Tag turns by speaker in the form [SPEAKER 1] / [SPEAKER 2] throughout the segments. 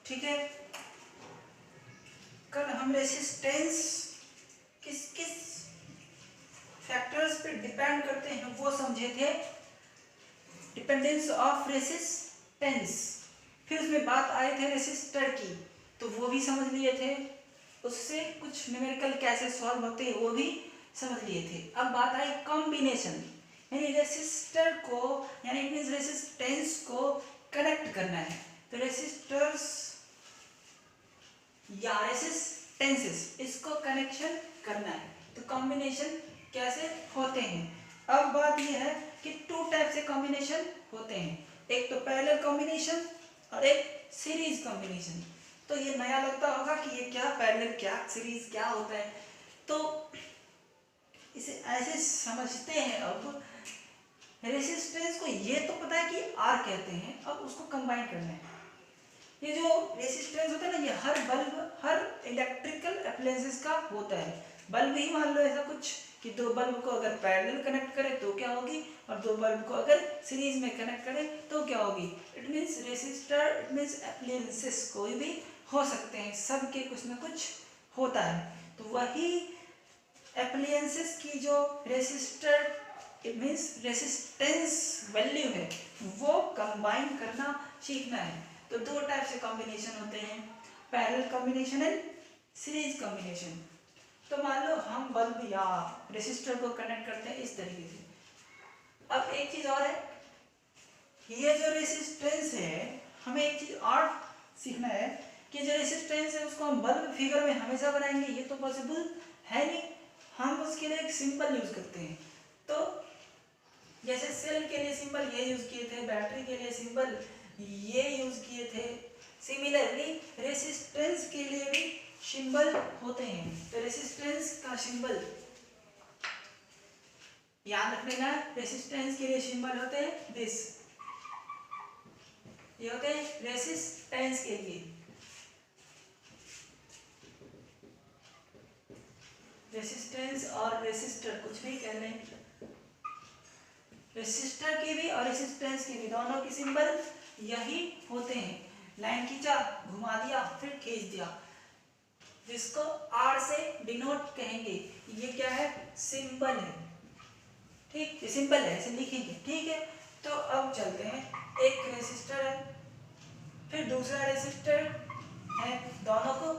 [SPEAKER 1] ठीक है, कल हम रेसिस्टेंस किस किस फैक्टर्स पे डिपेंड करते हैं वो समझे थे, डिपेंडेंस ऑफ रेसिस्टेंस। फिर उसमें बात आए थे रेसिस्टर की, तो वो भी समझ लिए थे, उससे कुछ न्यूमेरिकल कैसे सॉल्व होते हैं वो भी समझ लिए थे। अब बात आई कॉम्बिनेशन, यानी रेसिस्टर को यानी मींस रेसिस्टेंस को कनेक्ट करना है। तो रेसिस्टर्स या रेसिस्टेंसेस इसको कनेक्शन करना है, तो कॉम्बिनेशन कैसे होते हैं। अब बात यह है कि टू टाइप से कॉम्बिनेशन होते हैं, एक तो पैरेलल कॉम्बिनेशन और एक सीरीज कॉम्बिनेशन। तो ये नया लगता होगा कि ये क्या पैरेलल क्या सीरीज क्या होता है, तो इसे ऐसे समझते हैं। अब रेसिस्टेंस को ये तो पता है कि आर कहते हैं, अब उसको कंबाइन करना है। ये जो रेसिस्टेंस होता है ना, ये हर बल्ब हर इलेक्ट्रिकल अप्लायंसेस का होता है। बल्ब ही मान लो ऐसा कुछ कि दो बल्ब को अगर पैरेलल कनेक्ट करें तो क्या होगी, और दो बल्ब को अगर सीरीज में कनेक्ट करें तो क्या होगी। It means resistor, it means appliances कोई भी हो सकते हैं, सबके कुछ ना कुछ होता है। तो वही अप्लायंसेस की जो resistor it means resistance value है वो कंबाइन करना सीखना है। तो दो टाइप से कॉम्बिनेशन होते हैं, parallel combination and series combination. तो मान लो हम बल्ब या रेसिस्टर को कनेक्ट करते हैं इस तरीके से। अब एक चीज और है, ये जो रेसिस्टेंस है, हमें एक चीज और सीखना है कि जो रेसिस्टेंस है उसको हम बल्ब फिगर में हमेशा बनाएंगे, ये तो पॉसिबल है नहीं। हम उसके लिए एक सिंबल यूज करते हैं। तो जैसे सेल के लिए सिंबल ये यूज किए थे, बैटरी के लिए सिंबल ये यूज किए थे, सिमिलरली रेसिस्टेंस के लिए भी सिंबल होते हैं। तो रेसिस्टेंस का सिंबल याद रखने का, रेसिस्टेंस के लिए सिंबल होते हैं दिस, ये होते हैं रेसिस्टेंस के लिए। रेसिस्टेंस और रेसिस्टर कुछ भी कह लें, रेसिस्टर की भी और रेसिस्टेंस की भी दोनों की सिंबल यही होते हैं। लाइन खींचा, घुमा दिया, फिर खींच दिया, जिसको आर से डिनोट कहेंगे। ये क्या है, सिंबल है। ठीक, ये सिंबल है, ऐसे लिखेंगे। ठीक है, तो अब चलते हैं, एक रेसिस्टर है, फिर दूसरा रेसिस्टर है, दोनों को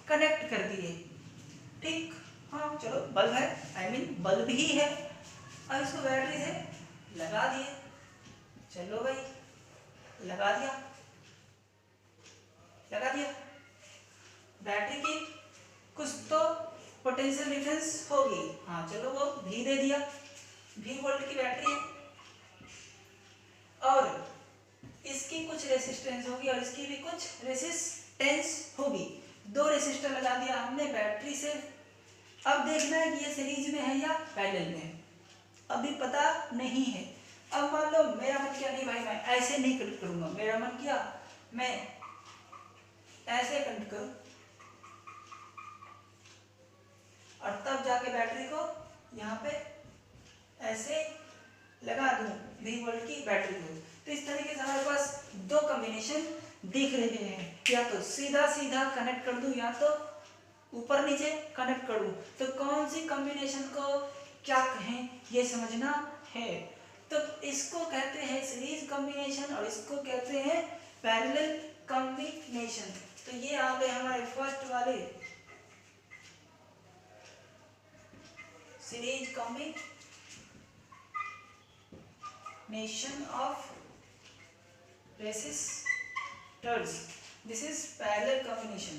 [SPEAKER 1] कनेक्ट कर दिए। ठीक, हाँ चलो बल्ब है, आई मीन बल्ब ही है। अब इसको बैटरी से लगा दिए, चलो भाई लगा दिया, लगा दिया। बैटरी की कुछ तो पोटेंशियल डिफरेंस होगी, हाँ चलो वो भी दे दिया, V वोल्ट की बैटरी है, और इसकी कुछ रेसिस्टेंस होगी और इसकी भी कुछ रेसिस्टेंस होगी। दो रेसिस्टर लगा दिया हमने बैटरी से। अब देखना है कि ये सीरीज में है या पैरेलल में है, अभी पता नहीं है। अब मान लो मेरा मन किया नहीं भाई मैं ऐसे नहीं कनेक्ट करूंगा, मेरा मन किया मैं ऐसे कनेक्ट करूं, और तब जाके बैटरी को यहाँ पे ऐसे लगा दूं V वोल्ट की बैटरी को। तो इस तरीके से हमारे पास दो कॉम्बिनेशन दिख रहे हैं, या तो सीधा सीधा कनेक्ट कर दूं या तो ऊपर नीचे कनेक्ट कर दूं। तो कौन सी कॉम्बिनेशन को क्या कहें ये समझना है। तो इसको कहते हैं सीरीज कॉम्बिनेशन और इसको कहते हैं पैरेलल कॉम्बिनेशन। तो ये आ गए हमारे फर्स्ट वाले series combination of resistors. This is parallel combination.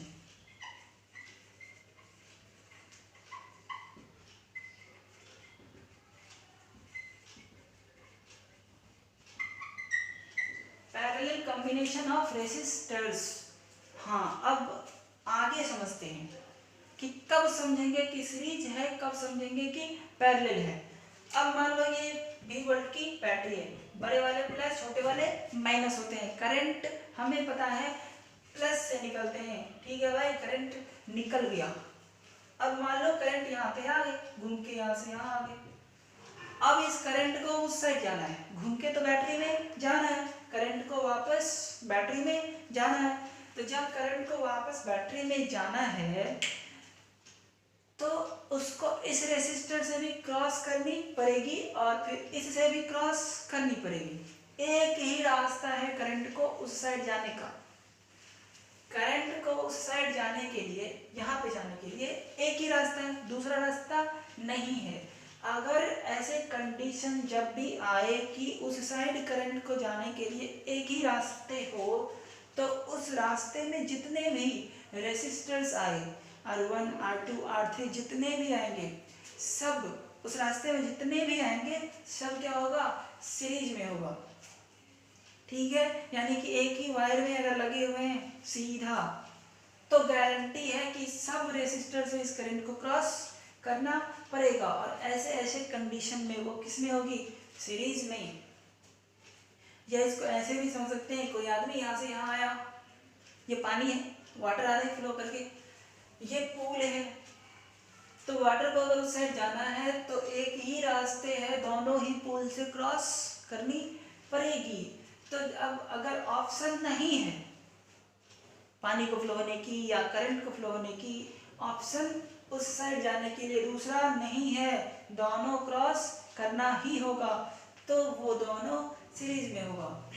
[SPEAKER 1] Parallel combination of resistors. हाँ, अब आगे समझते हैं कि कब समझेंगे कि सीरीज है, कब समझेंगे कि पैरेलल है। अब मान लो ये V वोल्ट की बैटरी है, बड़े वाले प्लस छोटे वाले माइनस होते हैं। करंट हमें पता है प्लस से निकलते हैं, ठीक है भाई, करंट निकल गया। अब मान लो करंट यहाँ पे आ गए, घूम के यहाँ से यहाँ आ गए। अब इस करंट को उस साइड जाना है, घूम के तो बैटरी में जाना है, करंट को वापस बैटरी में जाना है। तो जब करंट को वापस बैटरी में जाना है तो उसको इस रेसिस्टर से भी क्रॉस करनी पड़ेगी और फिर इससे भी क्रॉस करनी पड़ेगी। एक ही रास्ता है करंट को उस साइड जाने का। करंट को उस साइड जाने के लिए, यहाँ पे जाने के लिए एक ही रास्ता है, दूसरा रास्ता नहीं है। अगर ऐसे कंडीशन जब भी आए कि उस साइड करंट को जाने के लिए एक ही रास्ते हो, तो उस रास्ते में जितने भी रेसिस्टर्स आए, R1, R2, R3 जितने भी आएंगे, सब उस रास्ते में जितने भी आएंगे सब क्या होगा, सीरीज में होगा। ठीक है, यानी कि एक ही वायर में अगर लगे हुए हैं सीधा, तो गारंटी है कि सब रेसिस्टर से इस करंट को क्रॉस करना पड़ेगा। और ऐसे ऐसे कंडीशन में वो किस में होगी, सीरीज में। या इसको ऐसे भी समझ सकते हैं, कोई आदमी यहाँ से यहाँ आया, ये पानी है, वाटर आ रहा है फ्लो करके, ये पूल है, तो वाटर को अगर उस साइड जाना है तो एक ही रास्ते है, दोनों ही पूल से क्रॉस करनी पड़ेगी। तो अब अगर ऑप्शन नहीं है पानी को फ्लो होने की या करंट को फ्लो होने की, ऑप्शन उस साइड जाने के लिए दूसरा नहीं है, दोनों क्रॉस करना ही होगा, तो वो दोनों सीरीज में होगा।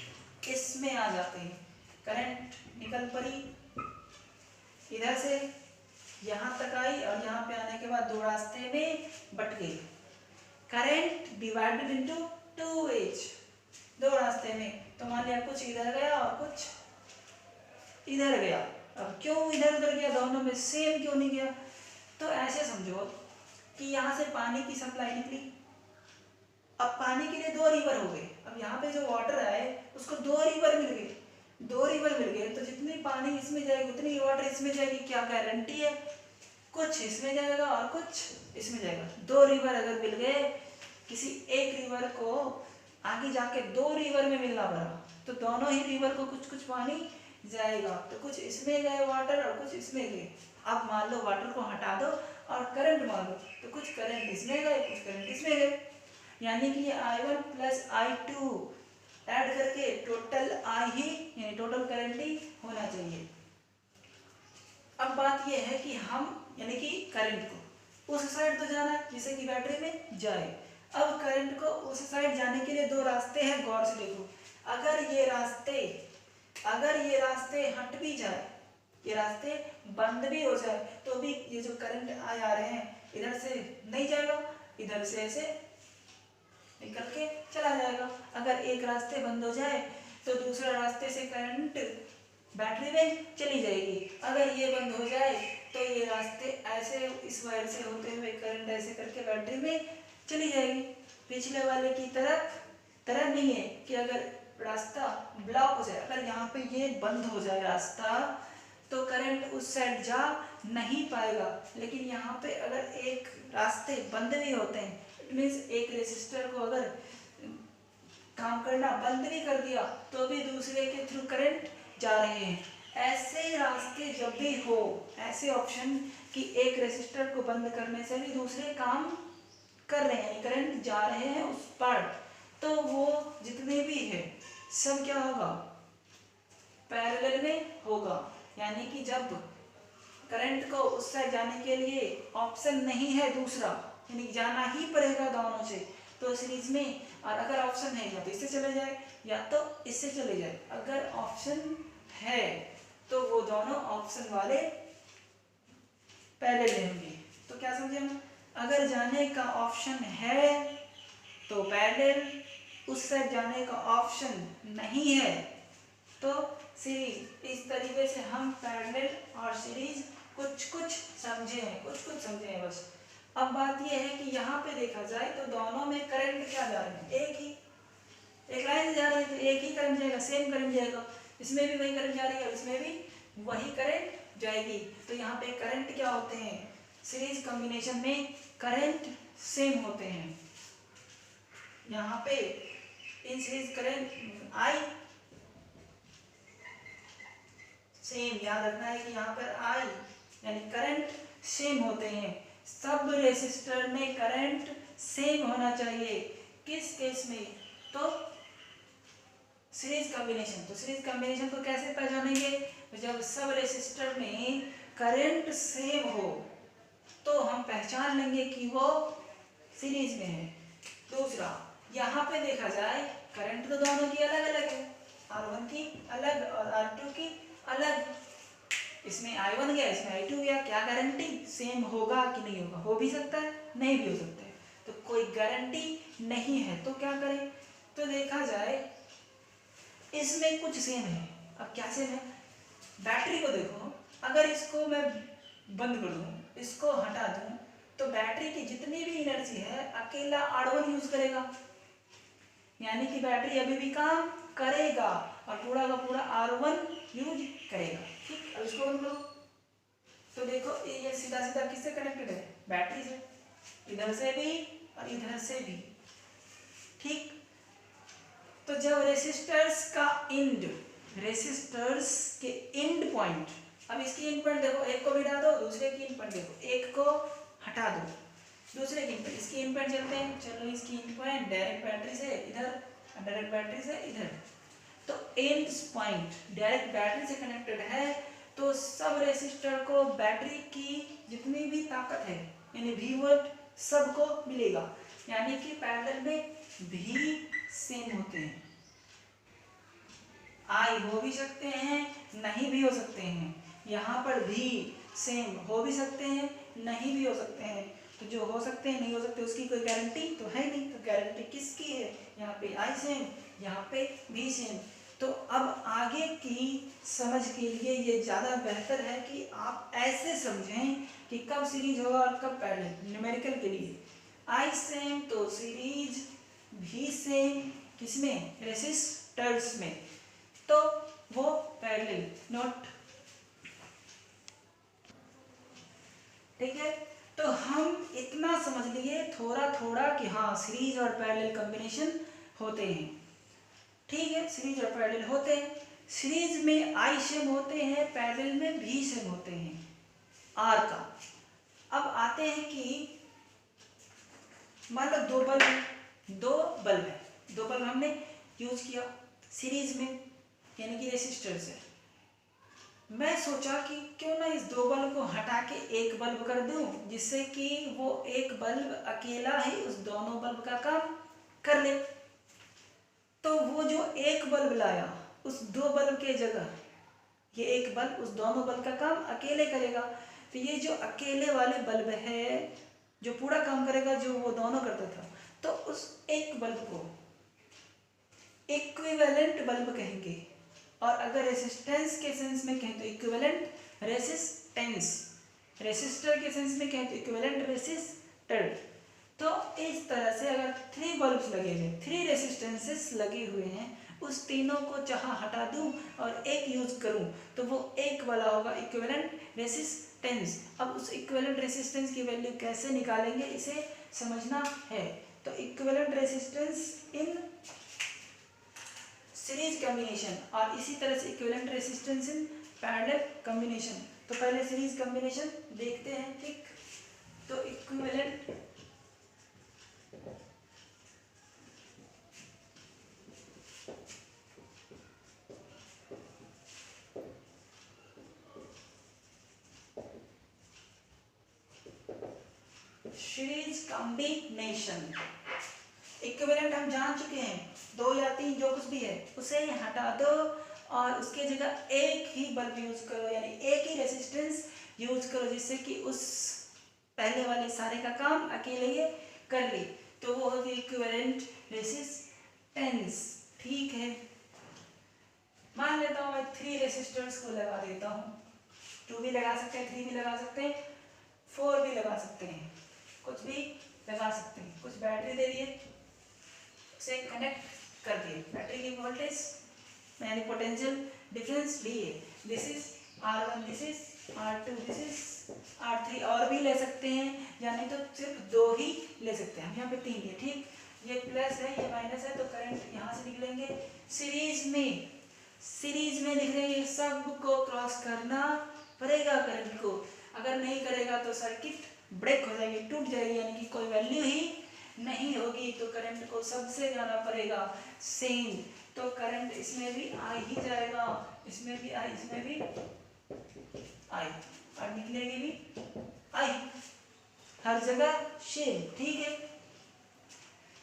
[SPEAKER 1] इसमें आ जाते हैं, करंट निकल पड़ी, इधर से यहाँ तक आई और यहाँ पे आने के बाद दो रास्ते में बट गई। Current divided into two edge, दो रास्ते में, तो मान लिया कुछ इधर गया और कुछ इधर गया। अब क्यों इधर उधर गया, दोनों में सेम क्यों नहीं गया? तो ऐसे समझो कि यहाँ से पानी की सप्लाई निकली, अब पानी के लिए दो रिवर हो गए। अब यहाँ पे जो वाटर आए उसको दो रिवर मिल गए, दो रिवर मिल गए, तो जितनी पानी इसमें जाएगी उतनी वाटर इसमें जाएगी। क्या गारंटी है, कुछ इसमें जाएगा और कुछ इसमें जाएगा। दो रिवर अगर मिल गए, किसी एक रिवर को आगे जाके दो रिवर में मिलना पड़ा, तो दोनों ही रिवर को कुछ कुछ पानी जाएगा, तो कुछ इसमें गए वाटर और कुछ इसमें गए। अब मान लो वाटर को हटा दो और करंट मान लो, तो कुछ करंट इसमें गए, कुछ करंट इसमें गए, यानी कि ये I1 प्लस I2 ऐड करके टोटल I ही, यानी टोटल करंट ही होना चाहिए। अब बात ये है कि हम, यानी कि करंट को उस साइड तो जाना है जिससे कि बैटरी में जाए। अब करंट को उस साइड जाने के लिए दो रास्ते हैं, गौर से देखो। अगर ये रास्ते हट भी जाए, ये रास्ते बंद भी हो जाए, तो भी ये जो करंट आ रहे हैं इधर से नहीं जाएगा, इधर से ऐसे निकल के चला जाएगा। अगर एक रास्ते बंद हो जाए तो दूसरा रास्ते से करंट बैटरी में चली जाएगी। अगर ये बंद हो जाए तो ये रास्ते ऐसे इस वायर से होते हुए करंट ऐसे करके बैटरी में चली जाएगी। पिछले वाले की तरह नहीं है कि अगर रास्ता ब्लॉक हो जाए, अगर यहाँ पे ये बंद हो जाए रास्ता, तो करंट उस साइड जा नहीं पाएगा। लेकिन यहाँ पे अगर एक रास्ते बंद भी होते हैं, इट मीन्स एक रेसिस्टर को अगर काम करना बंद भी कर दिया तो भी दूसरे के थ्रू करंट जा रहे हैं। ऐसे रास्ते जब भी हो, ऐसे ऑप्शन कि एक रेसिस्टर को बंद करने से भी दूसरे काम कर रहे हैं, करंट जा रहे हैं उस पर, तो वो जितने भी है सब क्या होगा, पैरेलल में होगा। यानी कि जब करंट को उस साइड जाने के लिए ऑप्शन नहीं है दूसरा, यानी जाना ही पड़ेगा दोनों से, तो सीरीज में। और अगर ऑप्शन है या तो इससे चले जाए या तो इससे चले जाए, अगर ऑप्शन है तो वो दोनों ऑप्शन वाले पैरेलल होंगे। तो क्या समझे हम, अगर जाने का ऑप्शन है तो पैरेलल, उस साइड जाने का ऑप्शन नहीं है तो सीरीज। इस तरीके से हम पैरेलल और सीरीज कुछ कुछ समझे हैं बस। अब बात यह है कि यहाँ पे देखा जाए तो दोनों में करंट क्या जा रहे हैं, एक लाइन से जा रहे हैं, तो एक ही करंट जाएगा, सेम करंट जाएगा। इसमें भी वही करंट जा रही है और इसमें भी वही करंट जाएगी। तो यहाँ पे करंट क्या होते हैं, सीरीज कॉम्बिनेशन में करंट सेम होते हैं। यहाँ पे in series current I same, याद रखना है कि यहाँ पर I यानी करंट सेम होते हैं। सब रेसिस्टर में करंट सेम होना चाहिए। किस केस में, तो सीरीज कॉम्बिनेशन। तो सीरीज कॉम्बिनेशन को कैसे पहचानेंगे, जब सब रेसिस्टर में करंट सेम हो तो हम पहचान लेंगे कि वो सीरीज में है। दूसरा, यहाँ पे देखा जाए करंट तो दोनों की अलग अलग है, R1 की अलग और R2 की अलग। इसमें I1 गया, इसमें I2 गया, क्या गारंटी सेम होगा कि नहीं होगा? हो भी सकता है, नहीं भी हो सकता है, तो कोई गारंटी नहीं है। तो क्या करें? तो देखा जाए इसमें कुछ सेम है। अब क्या सेम है? बैटरी को देखो, अगर इसको मैं बंद कर दूं, इसको हटा दूं, तो बैटरी की जितनी भी एनर्जी है अकेला R1 यूज करेगा, यानी कि बैटरी अभी भी काम करेगा और पूरा का पूरा R1 यूज करेगा। ठीक, अब इसको बंद करो तो देखो ये सीधा सीधा किससे कनेक्टेड है? बैटरी से, इधर से भी और इधर से भी। ठीक, तो जब रेसिस्टर्स का एंड, रेसिस्टर्स के एंड पॉइंट, अब इसकी एंड पॉइंट देखो, एक को भी हटा दो, दूसरे की एंड पॉइंट देखो, एक को हटा दो, दूसरे की एंड पॉइंट, इसकी एंड पॉइंट चलते हैं, चलो इसकी एंड पॉइंट डायरेक्ट बैटरी से इधर, डायरेक्ट बैटरी से इधर, तो एंड पॉइंट डायरेक्ट बैटरी से कनेक्टेड है, तो सब रेसिस्टर को बैटरी की जितनी भी ताकत है यानी V वोल्ट सबको मिलेगा, यानी कि पैरेलल में भी सेम होते हैं। I हो भी सकते हैं, नहीं भी हो सकते हैं, यहाँ पर भी सेम हो भी सकते हैं, नहीं भी हो सकते हैं। तो जो हो सकते हैं नहीं हो सकते उसकी कोई गारंटी तो है नहीं, तो गारंटी किसकी है? यहाँ पे I सेम, यहाँ पे भी सेम। तो अब आगे की समझ के लिए ये ज़्यादा बेहतर है कि आप ऐसे समझें कि कब सीरीज होगा और कब पैरेलल। न्यूमेरिकल के लिए I सेम तो सीरीज, भी सेम किसमें? रेसिस्टर्स में, तो वो पैरेलल नॉट। ठीक है, तो हम इतना समझ लिए थोड़ा थोड़ा कि हाँ सीरीज और पैरेलल कॉम्बिनेशन होते हैं। ठीक है, सीरीज और पैरेलल होते हैं। सीरीज में I सेम होते हैं, पैरेलल में भी सेम होते हैं R का। अब आते हैं कि मान लो दो बल्ब है, दो बल्ब हमने यूज किया सीरीज में यानी कि रेसिस्टर से। मैं सोचा कि क्यों ना इस दो बल्ब को हटा के एक बल्ब कर दूं, जिससे कि वो एक बल्ब अकेला ही उस दोनों बल्ब का काम कर ले। तो वो जो एक बल्ब लाया उस दो बल्ब के जगह, ये एक बल्ब उस दोनों बल्ब का काम अकेले करेगा। तो ये जो अकेले वाले बल्ब है जो पूरा काम करेगा जो वो दोनों करता था, तो उस एक बल्ब को इक्विवेलेंट बल्ब कहेंगे। और अगर रेसिस्टेंस के सेंस में कहें तो इक्विवेलेंट रेसिस्टेंस, रेसिस्टर के सेंस में कहें तो इक्विवेलेंट रेसिस्टर। तो इस तरह से अगर 3 बल्ब्स लगे हुए, 3 रेसिस्टेंसेस लगे हुए हैं, उस तीनों को चाहे हटा दूं और एक यूज करूं तो वो एक वाला होगा इक्विवेलेंट रेसिस्टेंस। अब उस इक्विवेलेंट रेसिस्टेंस की वैल्यू कैसे निकालेंगे इसे समझना है। तो इक्विवेलेंट रेसिस्टेंस इन सीरीज कॉम्बिनेशन और इसी तरह से equivalent resistance in parallel combination. तो पहले सीरीज कॉम्बिनेशन देखते हैं। ठीक, तो इक्विवेलेंट सीरीज कॉम्बिनेशन, इक्विवेलेंट हम जान चुके हैं, 2 या 3 जो कुछ भी है उसे हटा दो और उसके जगह एक ही बल्ब यूज करो, यानी एक ही रेसिस्टेंस यूज करो, जिससे कि उस पहले वाले सारे का काम अकेले ही कर ले। तो वो होगी इक्विवेलेंट रेसिस्टेंस। ठीक है, मान लेता हूँ मैं 3 रेसिस्टर्स को लगा देता हूँ, 2 भी लगा सकते हैं, 3 भी लगा सकते हैं, 4 भी लगा सकते हैं, कुछ भी लगा सकते हैं। कुछ बैटरी दे दिए, उसे कनेक्ट कर दिए, बैटरी की वोल्टेज यानी पोटेंशियल डिफरेंस भी है। This is R1, this is R2, this is R3, और भी ले सकते हैं या नहीं तो सिर्फ 2 ही ले सकते हैं। हम यहाँ पे 3 लिए। ठीक, ये प्लस है ये माइनस है, तो करंट यहाँ से निकलेंगे। सीरीज में दिख रहे हैं, सब को क्रॉस करना पड़ेगा करंट को, अगर नहीं करेगा तो सर्किट ब्रेक हो जाएगी, टूट जाएगी, यानी कि कोई वैल्यू ही नहीं होगी। तो करंट को सबसे जाना पड़ेगा सेम, तो करंट इसमें भी आ ही जाएगा, इसमें भी आ, इसमें भी आई, और निकलेगी भी आई, हर जगह सेम, ठीक है,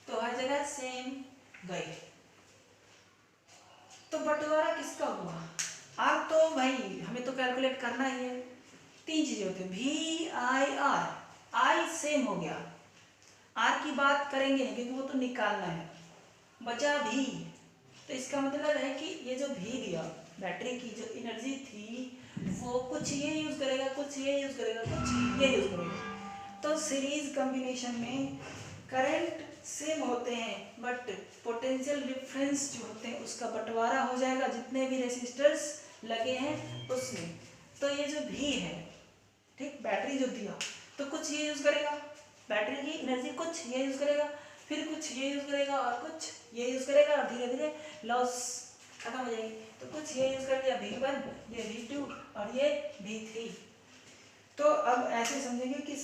[SPEAKER 1] तो हर जगह सेम गई। तो बंटवारा किसका हुआ? अब तो भाई हमें तो कैलकुलेट करना ही है। तीन चीजें होती है, भी आई आर, आई सेम हो गया, आर की बात करेंगे नहीं क्योंकि वो तो निकालना है, बचा भी। तो इसका मतलब है कि ये जो भी दिया, बैटरी की जो एनर्जी थी वो कुछ ये यूज करेगा, कुछ ये यूज करेगा, कुछ ये यूज करेगा। तो सीरीज कॉम्बिनेशन में करंट सेम होते हैं बट पोटेंशियल डिफरेंस जो होते हैं उसका बंटवारा हो जाएगा जितने भी रेसिस्टर्स लगे हैं उसमें। तो ये जो भी है, ठीक, बैटरी जो दिया तो कुछ ये यूज करेगा, बैटरी की एनर्जी कुछ ये यूज करेगा, फिर कुछ ये यूज करेगा और कुछ ये यूज करेगा, और धीरे धीरे लॉस खत्म हो जाएगी। तो कुछ ये यूज कर लिया V1, ये V2 और ये V3। तो अब ऐसे समझेंगे कि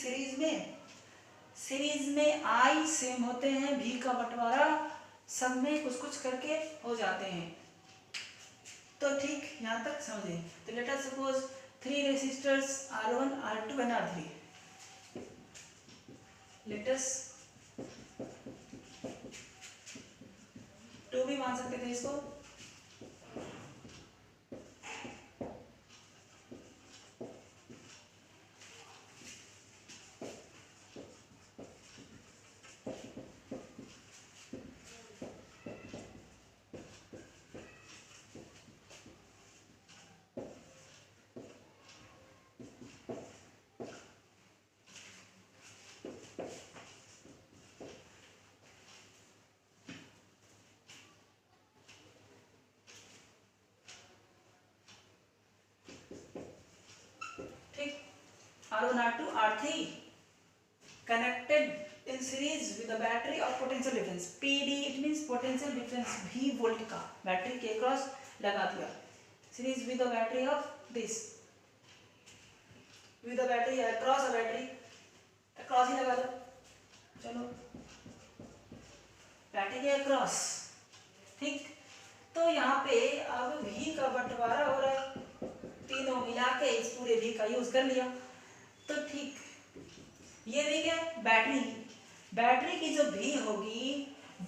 [SPEAKER 1] सीरीज में आई सेम होते हैं, भी का बंटवारा सब में कुछ कुछ करके हो जाते हैं। तो ठीक यहाँ तक समझे। तो late us suppose 3 resistors R1, R2 and R3। Let us 2 भी मान सकते थे इसको। R1, R2, R3 connected in series with a battery of potential difference PD, it means potential difference V volt का बैटरी के क्रॉस लगा दिया। series with a battery of this, with a battery across a battery, across ही लगा दो, चलो battery के across, ठीक। तो यहाँ पे अब V का बंटवारा हो रहा है, तीनों मिला के इस पूरे V का यूज कर लिया। तो ठीक, ये भी क्या, बैटरी की जो भी होगी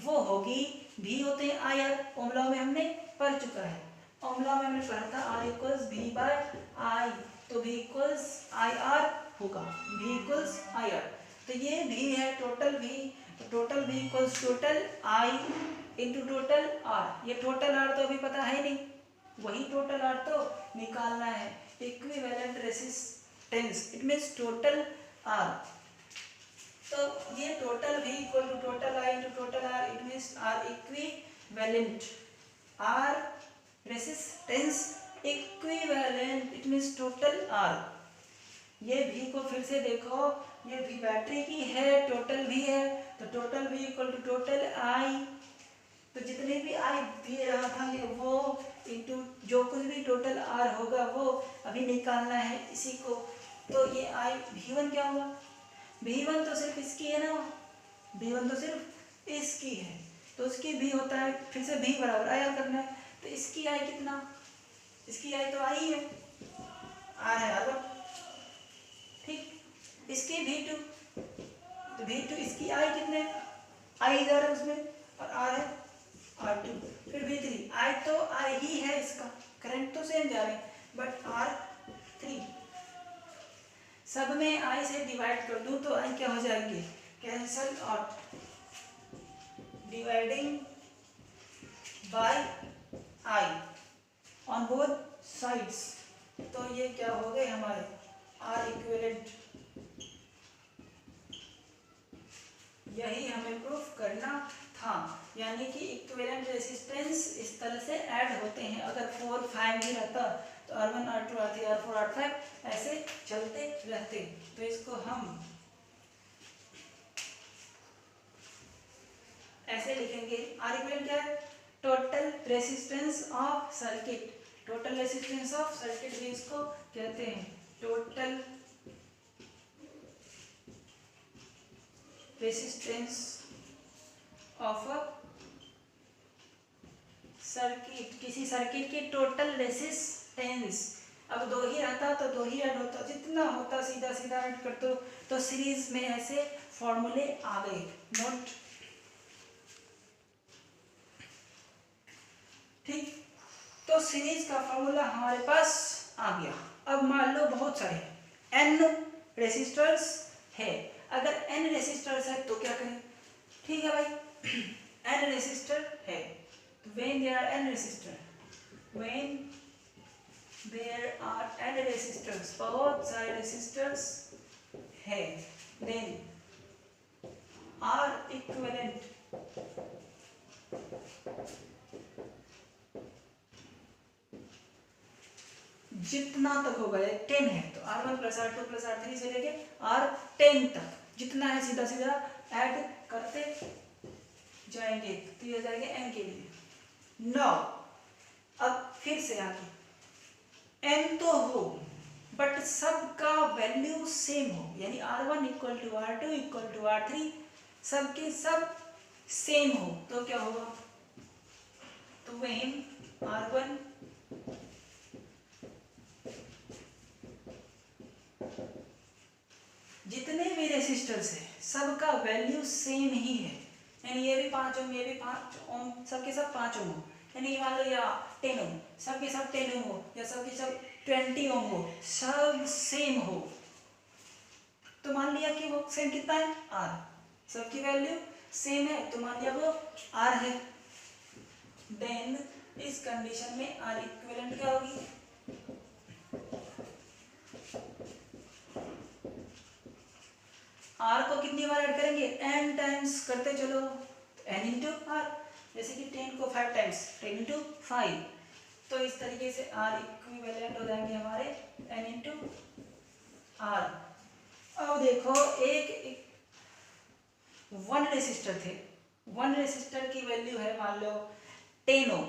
[SPEAKER 1] वो होगी, भी होते हैं आई आर, ओम लॉ में हमने पढ़ चुका है, ओम लॉ में हमने पढ़ा था R इक्वल्स V बाय आई, तो V इक्वल्स आई आर होगा, V इक्वल्स आई आर। तो ये भी है टोटल V, तो total V equals total I into total R। ये टोटल R तो अभी पता है नहीं, वही टोटल R तो निकालना है। Equivalent resistance, it means total R। तो ये total V equal to total I into total R, it means R equivalent, R resistance equivalent, it means total R। ये V को फिर से देखो, ये V बैटरी की है, टोटल V है, तो total V equal to total I, तो जितने भी I दे रहा था ये वो इंटू जो कुछ भी टोटल R होगा वो अभी निकालना है इसी को। तो ये I V1 क्या हुआ, V1 तो सिर्फ इसकी है ना, V1 तो सिर्फ इसकी है, तो उसकी भी होता है, फिर से V बराबर आई आर करना है, तो इसकी I कितना, इसकी I तो आई है, R है R1, ठीक। इसकी V2, तो V2 इसकी I कितने, I इधर है उसमें और R है R2, फिर V3, I तो I ही है, इसका करंट तो सेम जा रहे हैं बट R3 सब में I से डिवाइड कर दूं तो I क्या हो जाएंगे, cancel out, dividing by I on both sides, तो ये क्या हो गए हमारे R इक्विवेलेंट। यही हमें प्रूफ करना था, यानी कि इक्विवेलेंट रेसिस्टेंस इस तरह से ऐड होते हैं। अगर 4, 5 भी रहता तो R1, R2, R3, R4, R5 ऐसे चलते रहते। तो इसको हम ऐसे लिखेंगे, R इक्विवेलेंट क्या है, total resistance of circuit, total resistance of circuit भी इसको कहते हैं, total resistance of a circuit, किसी सर्किट की टोटल रेसिस्टेंस, अब 2 ही रहता तो 2 ही ऐड होता, जितना होता सीधा सीधा ऐड कर दो। तो सीरीज में ऐसे फॉर्मूले आ गए। नोट, ठीक। तो सीरीज का फॉर्मूला हमारे पास आ गया। अब मान लो बहुत सारे n रेसिस्टर्स है। अगर n रेसिस्टर्स है तो क्या करें? ठीक है भाई, n रेसिस्टर है तो when there are n resistor, when there are n resistors, बहुत सारे रेसिस्टर्स है, देन R इक्विवेलेंट जितना तक होगा, 10 है तो R1 plus R2 plus R3 से लेके R10 तक जितना है सीधा सीधा ऐड करते जाएंगे तो ये हो जाएगा n के लिए 9। अब फिर से आगे n तो हो बट सबका वैल्यू सेम हो, यानी R1 equal to R2 equal to R3 सबके सब सेम हो तो क्या होगा? तो व्हेन R1 जितने भी रेसिस्टर्स है सबका वैल्यू सेम ही है, यानी ये भी 5 ओम, ये भी 5 ओम, सबके सब 5 ओम हो, यानी मान लो या 10 ओम, सबके सब 10 ओम हो, या सबके सब 20 ओम हो, सब सेम हो। तो मान लिया कि वो सेम कितना है? R, सबकी वैल्यू सेम है तो मान लिया वो R है। देन इस कंडीशन में R इक्विवेलेंट क्या होगी? R को कितनी बार ऐड करेंगे? n टाइम्स करते चलो, n इंटू R, जैसे कि 10 को 5 टाइम्स, 10 इंटू 5, तो इस तरीके से R इक्विवेलेंट हो जाएंगे हमारे n इंटू R। अब देखो एक 1 रेसिस्टर थे, 1 रेसिस्टर की वैल्यू है मान लो 10 ओम,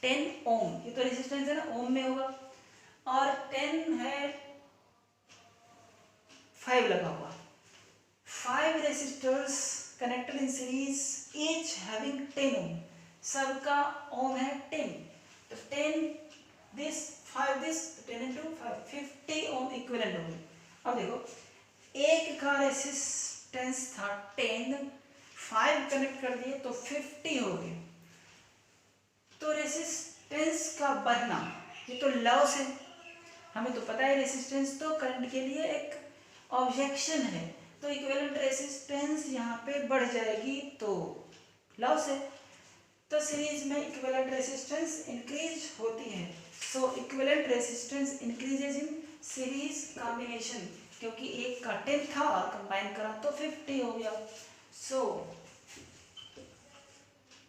[SPEAKER 1] 10 ओम, ये तो रेसिस्टेंस है ना, ओम में होगा, और 10 है 5 लगा हुआ, 5 resistors connected in series each having 10 ohm, सबका ओम है 10, तो 10 this 5 this 10 into 5 50 Om equivalent होगी। अब देखो एक का रेसिस्टेंस था 10, 5 कनेक्ट कर दिए तो 50 हो गए। तो रेसिस्टेंस का बढ़ना ये तो लॉस है, हमें तो पता है रेसिस्टेंस तो करंट के लिए एक ऑब्जेक्शन है, तो इक्विवेलेंट रेसिस्टेंस यहाँ पे बढ़ जाएगी तो लॉस है। तो सीरीज में इक्विवेलेंट रेसिस्टेंस इंक्रीज होती है, so equivalent resistance increases in series combination, क्योंकि एक का 10 था और कंबाइन करा तो 50 हो गया। सो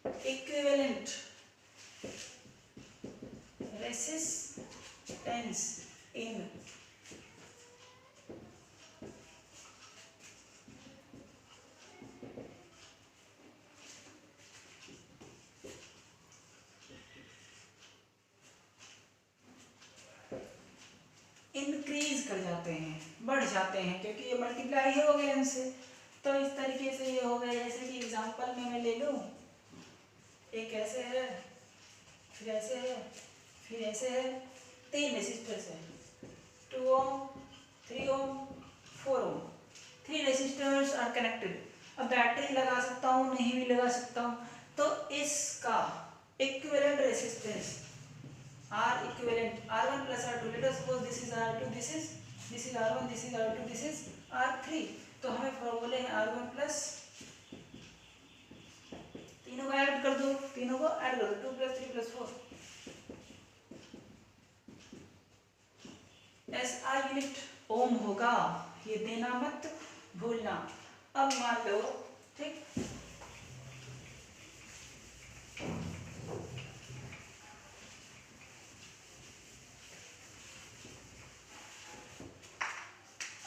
[SPEAKER 1] इक्विवेलेंट रेसिस्टेंस इन इंक्रीज कर जाते हैं, बढ़ जाते हैं, क्योंकि ये मल्टीप्लाई हो गए इनसे। तो इस तरीके से ये हो गए, जैसे कि एग्जांपल में मैं ले लूँ, एक ऐसे है, फिर ऐसे है, फिर ऐसे है, 3 रेसिस्टर्स है, 2 ohm, 3 ohm, 4 Om, 3 resistors are connected. अब बैटरी लगा सकता हूँ, नहीं भी लगा सकता हूँ, तो इसका equivalent resistance R equivalent R1 plus R2, let us suppose this is R2, this is R1, this is R2, this is R3, तो हमें फॉर्मूले हैं R1 प्लस, तीनों को ऐड कर दो, तीनों को ऐड कर दो, 2 प्लस 3 प्लस 4, SI यूनिट ओम होगा, ये देना मत भूलना। अब मान लो, ठीक,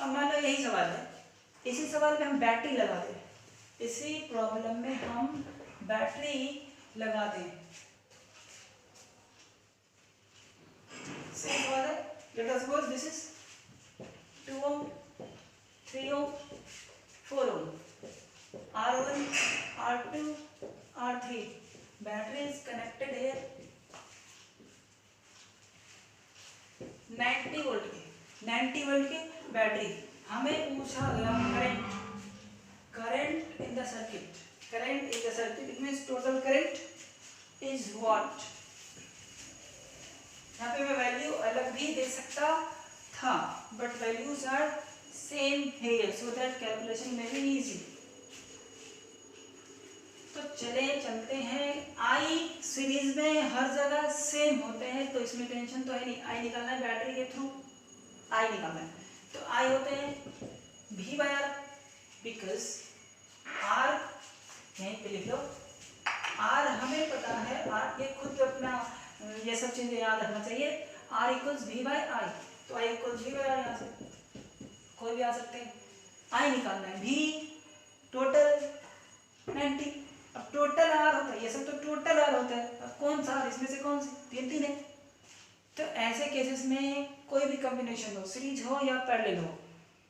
[SPEAKER 1] अब मान लो यही सवाल है, इसी सवाल में हम बैटरी लगा दें, इसी प्रॉब्लम में हम बैटरी लगा दें। सेम सवाल है, let us suppose this is 2 ohm, 3 ohm, 4 ohm, R1, R2, R3, battery is connected here, 90 volt के 90 वोल्ट की बैटरी, हमें पूछा गया current in the circuit, current in the circuit it means total current is what. यहाँ पे मैं value अलग भी दे सकता था but values are same here so that calculation में भी इजी। तो चलते हैं, आई सीरीज में हर जगह सेम होते हैं तो इसमें टेंशन तो है नहीं। आई निकालना है बैटरी के थ्रू, आई निकालना है तो आई होते हैं V by R, because R यहीं पे लिख लो, आर हमें पता है, आर ये खुद अपना ये सब चीजें याद रखना चाहिए। आर इक्वल्स V बाय आई, तो I equals V by are, यहाँ से कोई भी आ सकते हैं। आई निकालना है V टोटल 90, अब टोटल आर होता है, ये सब तो टोटल आर होता है, अब कौन सा आर, इसमें से कौन सी, तीन तीन है। तो ऐसे केसेस में कोई भी कॉम्बिनेशन हो, सीरीज हो या पैरेलल हो,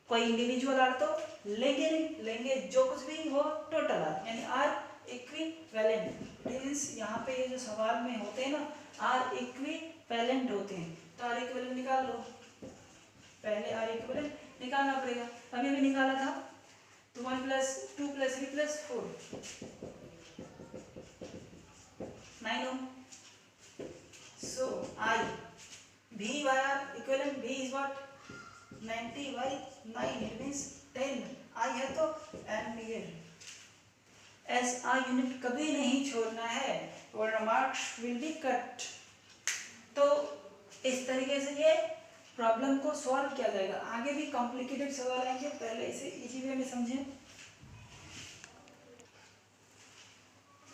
[SPEAKER 1] कोई इंडिविजुअल आर तो लेंगे नहीं, लेंगे जो कुछ भी हो टोटल आर, यानी आर इक्विवेलेंट। मींस यहाँ पे ये जो सवाल में होते हैं ना, आर इक्विवेलेंट होते हैं, तो आर इक्विवेलेंट निकाल लो, पहले आर इक्विवेलेंट निकालना पड़ेगा। अभी भी निकाला था तो 1 + 2 + 3 + 4 9 ओम। So I V by R equivalent V is what 90 by 9 it means 10, I है तो एम्पियर। SI यूनिट कभी नहीं छोड़ना है और मार्क्स विल बी कट। तो इस तरीके से ये प्रॉब्लम को सॉल्व किया जाएगा। आगे भी कॉम्प्लिकेटेड सवाल आएंगे, पहले इसे इजी वे में समझें।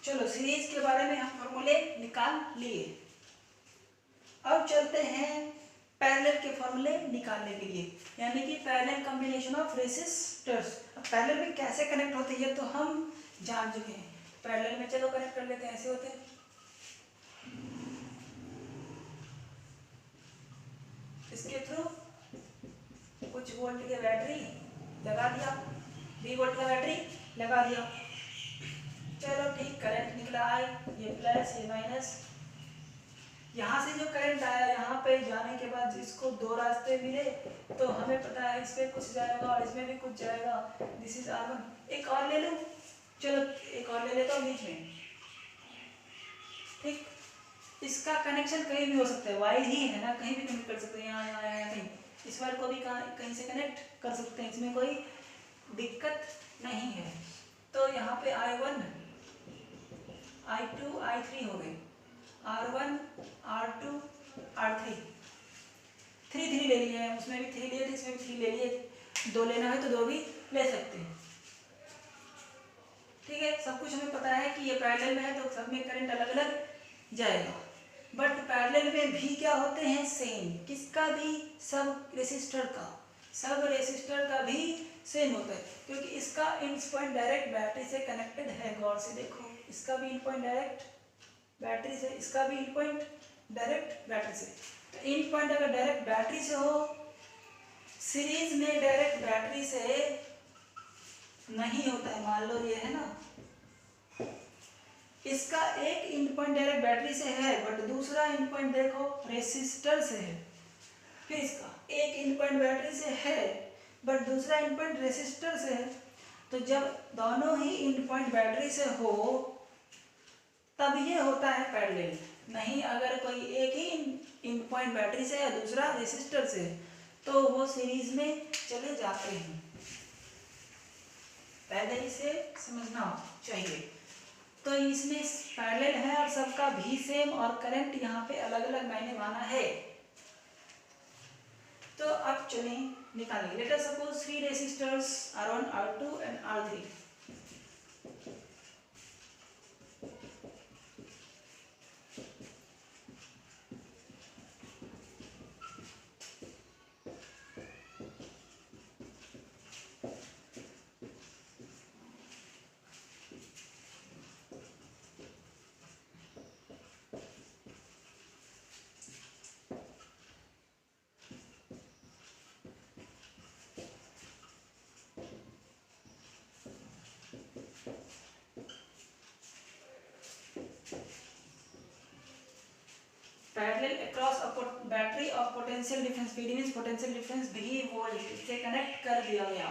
[SPEAKER 1] चलो सीरीज के बारे में हम फॉर्मूले निकाल लिए, अब चलते हैं पैरेलल के फॉर्मूले निकालने के लिए, यानी कि पैरेलल कॉम्बिनेशन ऑफ रेसिस्टर्स। अब पैरेलल में कैसे कनेक्ट होते हैं ये तो हम जान चुके हैं, पैरेलल में चलो कनेक्ट कर लेते हैं। ऐसे होते हैं, इसके थ्रू कुछ वोल्ट की बैटरी लगा दिया, 20 वोल्ट का बैटरी लगा दिया, चलो ठीक, करंट निकला आई, ये प्लस ये माइनस। यहाँ से जो करंट आया यहाँ पे जाने के बाद इसको दो रास्ते मिले तो हमें पता है इसमें कुछ जाएगा और इसमें भी कुछ जाएगा। This is R1। एक और ले लूँ, चलो एक और ले लेता हूँ बीच में, ठीक। इसका कनेक्शन कहीं भी हो सकता है, वायर ही है ना, कहीं भी कनेक्ट कर सकते हैं, यहाँ यहाँ यहाँ कहीं, इस वायर को भी कहीं से कनेक्ट कर सकते हैं, इसमें कोई दिक्कत नहीं है। तो यहाँ पे I1 I2 I3 हो गए, R1 R2 R3, 3 ले लिए हैं, उसमें भी 3 लिए थे, इसमें भी 3 ले लिए, 2 लेना है तो 2 भी ले सकते हैं, ठीक है। सब कुछ हमें पता है कि ये पैरेलल में है तो सब में करंट अलग अलग जाएगा, बट पैरेलल में भी क्या होते हैं, सेम। किसका भी, सब रेसिस्टर का भी सेम होता है, क्योंकि इसका इन पॉइंट डायरेक्ट बैटरी से कनेक्टेड है। गौर से देखो, इसका भी इन पॉइंट डायरेक्ट बैटरी से, इसका भी इन पॉइंट डायरेक्ट बैटरी से। तो इन पॉइंट अगर डायरेक्ट बैटरी से हो, सीरीज में डायरेक्ट बैटरी से नहीं होता है। मान लो ये है ना, इसका एक इन पॉइंट डायरेक्ट बैटरी से है बट दूसरा इन पॉइंट देखो रेसिस्टर से है, फिर इसका एक इन पॉइंट बैटरी से है बट दूसरा इन पॉइंट रेसिस्टर से है। तो जब दोनों ही इन पॉइंट बैटरी से हो तब ये होता है पैरेलल। नहीं अगर कोई एक ही इन पॉइंट बैटरी से है दूसरा रेसिस्टर से तो वो सीरीज में चले जाते हैं, पहले इसे समझना चाहिए। तो इसमें पैरेलल है और सबका भी सेम और करंट यहाँ पे अलग अलग मैंने माना है। तो अब चलें निकालेंगे। Late us suppose 3 resistors R1 R2 and R3। Parallel across battery of potential difference PD means potential difference भी वोल्ट से कनेक्ट कर दिया गया।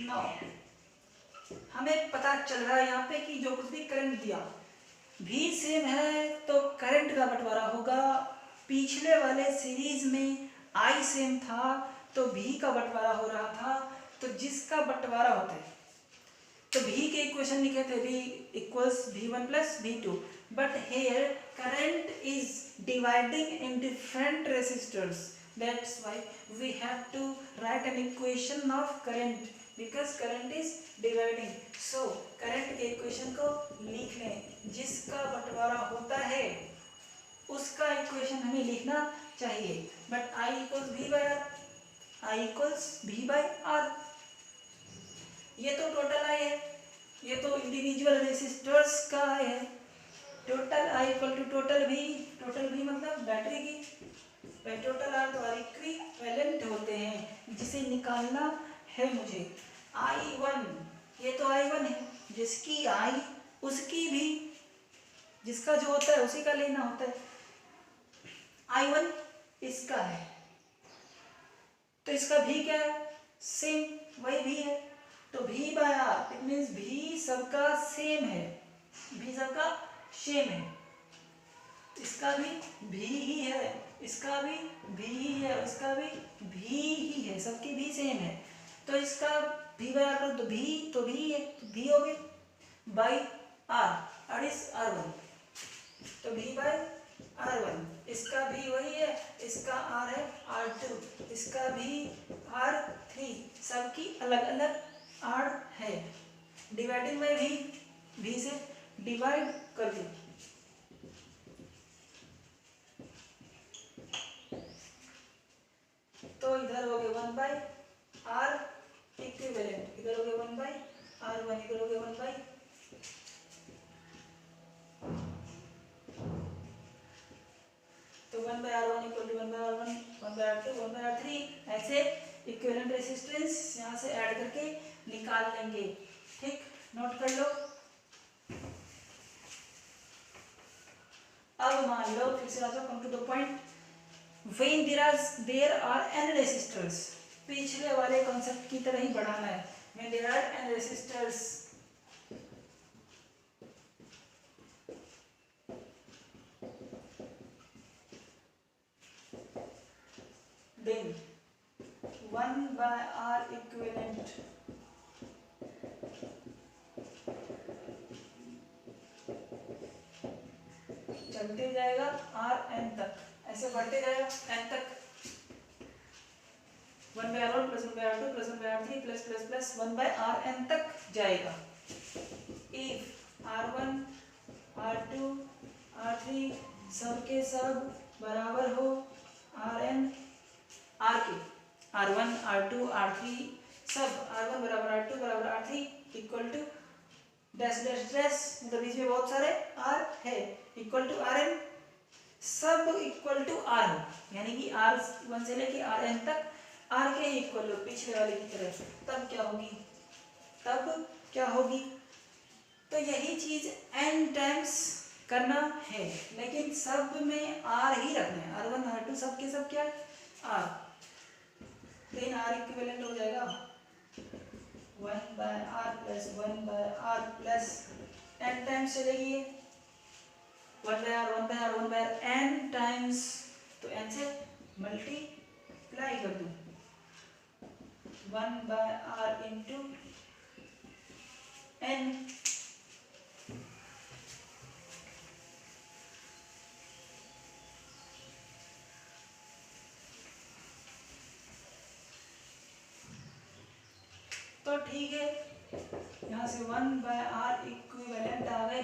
[SPEAKER 1] नाउ हमें पता चल रहा है यहाँ पे कि जो कुछ भी करंट दिया भी सेम है तो करंट का बंटवारा होगा। पिछले वाले सीरीज में आई सेम था तो भी का बंटवारा हो रहा था, तो जिसका बंटवारा होता है तो भी के इक्वेशन लिखे थे v equals v1 plus v2, but here current is dividing in different resistors, that's why we have to write an equation of current because current is dividing. So current के इक्वेशन को लिख लें, जिसका बंटवारा होता है उसका इक्वेशन हमें लिखना चाहिए। But I equals v by R, I equals v by R, ये तो टोटल I है, ये तो इंडिविजुअल रेसिस्टर्स का है। Total I equal to total V मतलब बैटरी की, टोटल R तो R इक्विवेलेंट होते हैं, जिसे निकालना है मुझे। I1 ये तो I1 है, जिसकी I उसकी भी, जिसका जो होता है उसी का लेना होता है। I1 इसका है तो इसका भी क्या है, सेम वही भी है, तो V by R it means भी सबका सेम है, भी सबका सेम है, इसका भी ही है, इसका भी ही है, इसका भी ही है, सबकी भी सेम है। तो इसका V बाय आर तो भी है, तो भी हो गए बाई आर और इस R1, तो V बाय R1, इसका भी वही है, इसका R है R2, इसका भी R3, सबकी अलग अलग R है। डिवाइडिंग बाई V से डिवाइड कर दी, तो इधर हो गए 1 बाई R इक्विवेलेंट, इधर हो गए 1 बाई R1, इधर हो गए 1 बाई, तो 1 by R1 equal to 1 by R1, 1 by R2, 1 by R3, ऐसे इक्विवेलेंट रेसिस्टेंस यहाँ से ऐड करके निकाल लेंगे। ठीक, नोट कर लो। अब मान लो फिर से आ जाओ, come to the point. When there are n resistors, पिछले वाले कॉन्सेप्ट की तरह ही बढ़ाना है। When there are n resistors, then 1 by R equivalent चलते जाएगा Rn तक, ऐसे बढ़ते जाएगा n तक, 1 by R1 plus 1 by R2 plus 1 by R3 plus 1 by Rn तक जाएगा। If R1 R2 R3 सब के सब बराबर हो Rn R के, R1 R2 R3 सब, R1 बराबर R2 बराबर R3 equal to dash dash dash, मतलब बीच में बहुत सारे R है, इक्वल टू Rn, सब इक्वल टू R, यानी कि R1 से लेके Rn तक R के इक्वल हो, पिछले वाले की तरह। तब क्या होगी, तो यही चीज n टाइम्स करना है, लेकिन सब में R ही रखना है, R1 R2 सब के सब क्या है R, लेकिन R इक्विवेलेंट हो जाएगा 1 by R plus 1 by R plus n times चलेगी, 1 by R 1 by R 1 by n times, तो n से मल्टीप्लाई कर दूं, 1 बाय R इंटू n, तो ठीक है, यहाँ से 1 बाय R इक्विवेलेंट आ गए,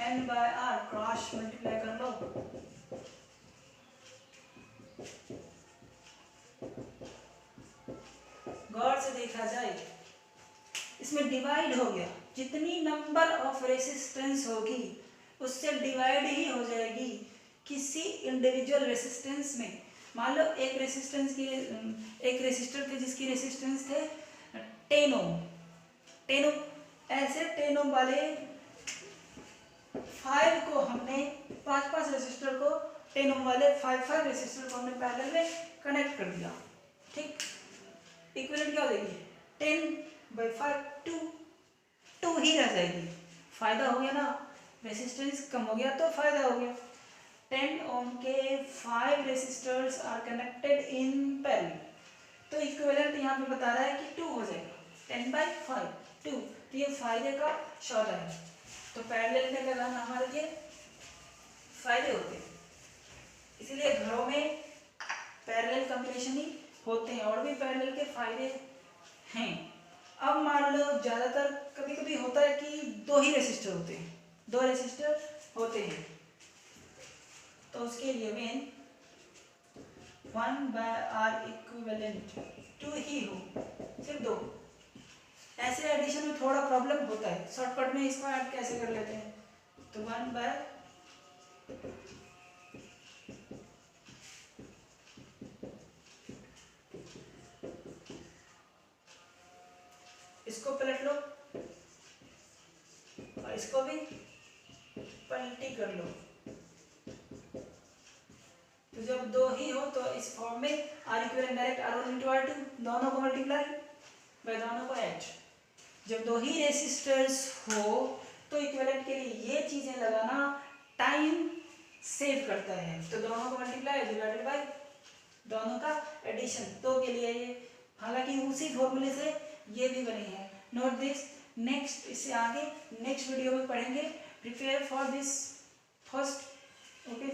[SPEAKER 1] n by R cross multiply कर लो, गौर से देखा जाए इसमें डिवाइड हो गया, जितनी नंबर ऑफ रेसिस्टेंस होगी उससे डिवाइड ही हो जाएगी किसी इंडिविजुअल रेसिस्टेंस में। मान लो एक रेसिस्टर थे जिसकी रेसिस्टेंस थे 10 ओम, ऐसे 10 ओम वाले 5 को हमने 5 रेसिस्टर को 10 ओम वाले 5 रेसिस्टर को हमने पैरेलल में कनेक्ट कर दिया। ठीक, इक्विवेलेंट क्या हो जाएगी 10/5 2 ही रह जाएगी। फायदा हो गया ना, रेसिस्टेंस कम हो गया तो फायदा हो गया। 10 ओम के 5 resistors are connected in parallel, तो इक्विवेलेंट यहाँ पे बता रहा है कि 2 हो जाएगा। 10/5 2, तो ये फायदे का सौदा है। तो पैरेलल में लगाना हमारे लिए फायदे होते हैं, इसीलिए घरों में पैरेलल कॉम्बिनेशन ही होते हैं। और भी पैरेलल के फायदे हैं। अब मान लो ज़्यादातर कभी कभी होता है कि 2 ही रेसिस्टर होते हैं, 2 रेसिस्टर होते हैं, तो उसके लिए मेन 1/R इक्विवेलेंट 2 ही हो, सिर्फ 2। ऐसे एडिशन में थोड़ा प्रॉब्लम होता है, शॉर्टकट में इसको ऐड कैसे कर लेते हैं, तो 1/, इसको पलट लो और इसको भी पलटी कर लो, तो जब 2 ही हो तो इस फॉर्म में R equivalent direct R1 × R2, दोनों को मल्टीप्लाई बाय दोनों को ऐड। जब 2 ही रेसिस्टर्स हो तो इक्विवेलेंट के लिए ये चीजें लगाना टाइम सेव करता है, तो दोनों को मल्टीप्लाई डिवाइडेड बाय दोनों का एडिशन, तो के लिए ये, हालांकि उसी फॉर्मूले से ये भी बनी है। नोट दिस, नेक्स्ट इससे आगे नेक्स्ट वीडियो में पढ़ेंगे। Prepare for this first, okay.